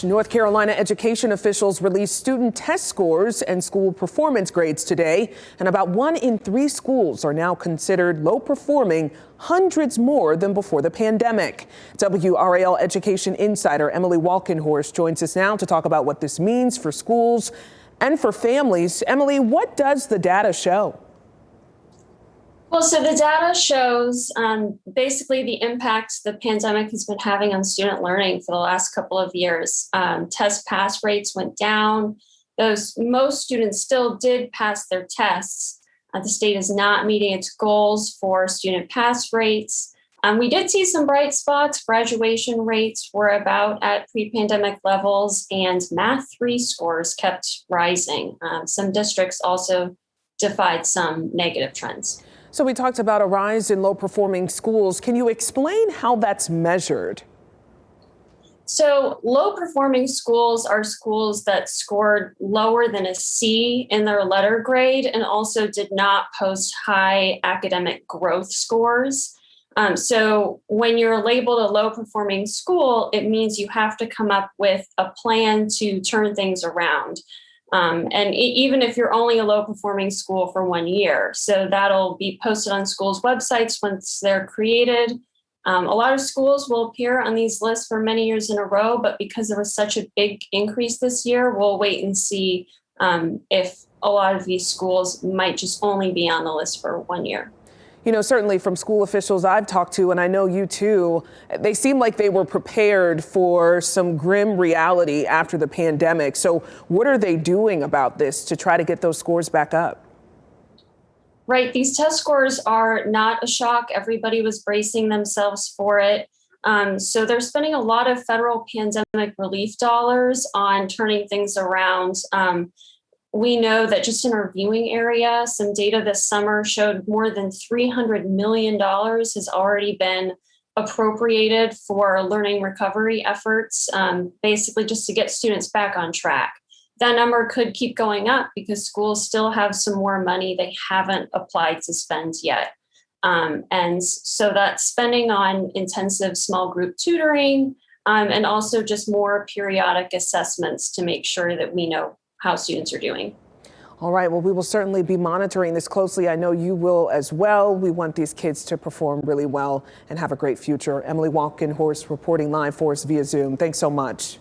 North Carolina education officials released student test scores and school performance grades today, and about 1 in 3 schools are now considered low performing, hundreds more than before the pandemic. WRAL education insider Emily Walkenhorst joins us now to talk about what this means for schools and for families. Emily, what does the data show? Well, so the data shows basically the impact the pandemic has been having on student learning for the last couple of years. Test pass rates went down. Most students still did pass their tests. The state is not meeting its goals for student pass rates. We did see some bright spots. Graduation rates were about at pre-pandemic levels, and Math 3 scores kept rising. Some districts also defied some negative trends. So we talked about a rise in low-performing schools. Can you explain how that's measured? So low-performing schools are schools that scored lower than a C in their letter grade and also did not post high academic growth scores. So when you're labeled a low-performing school, it means you have to come up with a plan to turn things around. Even if you're only a low-performing school for 1 year. So that'll be posted on schools' websites once they're created. A lot of schools will appear on these lists for many years in a row, but because there was such a big increase this year, we'll wait and see if a lot of these schools might just only be on the list for 1 year. You know, certainly from school officials I've talked to, and I know you too, they seem like they were prepared for some grim reality after the pandemic. So what are they doing about this to try to get those scores back up? Right. These test scores are not a shock. Everybody was bracing themselves for it. So they're spending a lot of federal pandemic relief dollars on turning things around. We know that just in our viewing area, some data this summer showed more than $300 million has already been appropriated for learning recovery efforts, basically just to get students back on track. That number could keep going up because schools still have some more money they haven't applied to spend yet. And so that's spending on intensive small group tutoring and also just more periodic assessments to make sure that we know how students are doing. All right, well, we will certainly be monitoring this closely. I know you will as well. We want these kids to perform really well and have a great future. Emily Walkenhorst reporting live for us via Zoom. Thanks so much.